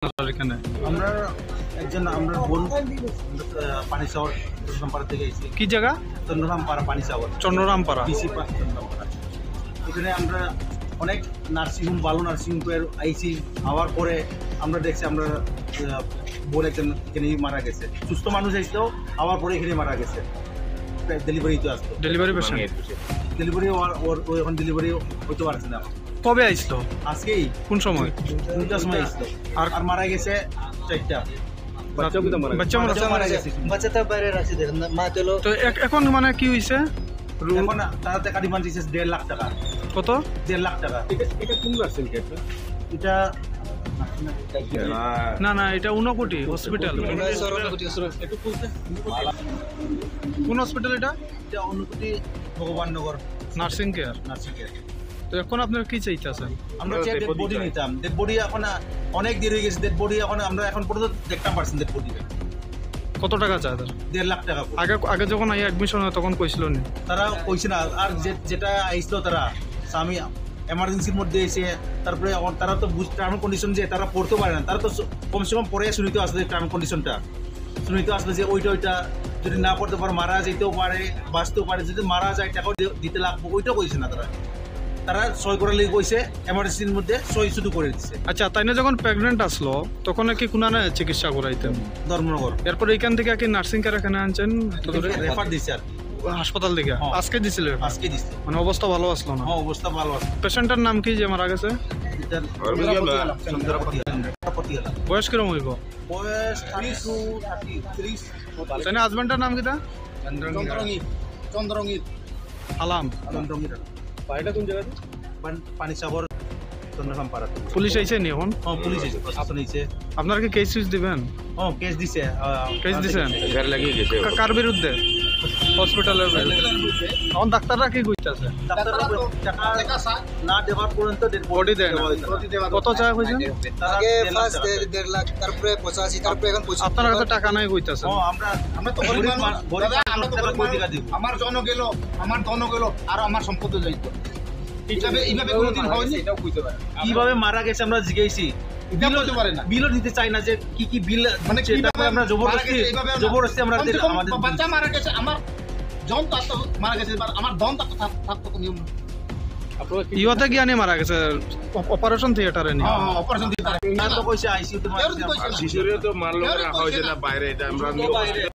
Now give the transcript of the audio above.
এখানে আমরা একজন আমরা বোন পানি সাগর চন্দ্ররামপাড়া থেকে এসেছি। কি জায়গা? চন্দ্ররামপাড়া পানি সাগর, চন্দ্ররামপাড়া। পিসি চন্দ্ররামপাড়া। এখানে আমরা অনেক নার্সিংহোম, ভালো নার্সিংহোমের আইসি হওয়ার পরে আমরা দেখছি আমরা বোন একজন এখানেই মারা গেছে। সুস্থ মানুষ এসেও হওয়ার পরে এখানে মারা গেছে। ডেলিভারিতে আসতো, ডেলিভারি পেশেন্ট। ডেলিভারি ওর এখন ডেলিভারি হইতে পারছে না। কবে আইছিল? আজকেই। কোন সময়? 2টার সময় আসতো। আর মারা গেছে 4টা। বাচ্চা মারা গেছে। বাচ্চাটা বাইরে রাখছি দেখেন না, মা তেলো। তো এখন মানে কি হইছে? এখন তারা টাকা ডিমান্ড দিচ্ছে 1.5 লাখ টাকা। কত? 1.5 লাখ টাকা। এটা কোন ভার্সন কেটে? এটা না না, এটা উনকোটি হসপিটাল। একটু বলতে কোন হসপিটাল এটা? এটা অনুকুটি Bhagabannagar nursing care. Nursing care. তো এখন আপনার কি চাইতেছেন? আমরা যে ডেড বডি নিতাম, ডেড বডি এখন অনেক দেরি হয়ে গেছে। ডেড বডি এখন আমরা এখন পর্যন্ত দেখতাম পারছেন ডেড বডি। কত টাকা চায় তার? 1.5 লাখ টাকা। আগে যখন আই অ্যাডমিশন হয় তখন কইছিল নি? তারা কইছে না। আর যেটা আইছিল তারা আমি এমার্জেন্সির মধ্যে এসে তারপরে তারা তো টার্ম কন্ডিশন যে তারা পড়তে পারে না। তারা তো কমসে কম পরে শুনিতে আসলে টার্ম কন্ডিশনটা শুনিতে আসলে যে ওইটা যদি না পড়তে পারে মারা যেতেও পারে, বাঁচতেও পারে। যদি মারা যায় টাকাও দিতে লাগবে, ওইটাও কইছে না। তারা সই করে লিখে কইছে এমার্জেন্সির মধ্যে সই শুধু করে দিচ্ছে। আচ্ছা, তাই না যখন প্রেগনেন্ট আসলো তখন কি কোনানে চিকিৎসা করাইতেন? ধর্মনগর। এরপর এখান থেকে কি নার্সিং কেয়ার এখানে আনছেন? রেফার দিচ্ছে আর কি। হাসপাতাল থেকে হ্যাঁ। আজকে দিছিল? আজকে দিচ্ছে। মানে অবস্থা ভালো আসলো না? হ্যাঁ, অবস্থা ভালো আছে। পেশেন্টের নাম কি যে মারা গেছে? বয়স কিরম হইব? বয়স 30 তাই না? হাজবেন্ডের নাম কিটা? চন্দ্রঙ্গীর। আলাম। বাড়িটা কোন জায়গাতে? পানি সাগর চন্দ্ররামপাড়া। পুলিশ আইছে নি এখন? হ্যাঁ, পুলিশ এসে প্রশাসন এসে আপনার কি কেস দিবেন? কেস দিছে। কেস দিছেন? ঘর লাগিয়ে গেছে। কার বিরুদ্ধে? হসপিটালের বিরুদ্ধে। এখন ডাক্তাররা কি কইতাছে? ডাক্তাররা টাকা না দেওয়ার পর্যন্ত বডি দেয় না। কত টাকা কইছেন? আগে ফার্স্ট 1.5 লাখ, তারপরে 85, তারপরে এখন 25। আপনার কাছে টাকা নাই কইতাছে? আমরা তো গরিব মানুষ, আমরা তো গরিব টাকা দিব। আমার জন গেল, আমার ধন গেল, আর আমার সম্পদ যাইতো। এইভাবে কোনোদিন হয়নি। এটাও কইতে পারে। কিভাবে মারা গেছে আমরা জিজ্ঞাসি। এটাও বলতে পারে না। বিলও দিতে চাই না যে কি বিল, মানে কিভাবে আমরা জবরদস্তি আমরা আমাদের বাচ্চা মারা গেছে, আমার জন তো মারা গেছে, আমার ধন থাকতো নিয়ম। ইহতে জ্ঞানী মারা গেছে অপারেশন থিয়েটারে নিয়ে। অপারেশন দিতে কইছে আইসিইউতে মারা গেছে। শিশুরেও তো মারলো রাখা হয়েছে না বাইরে, এটা আমরা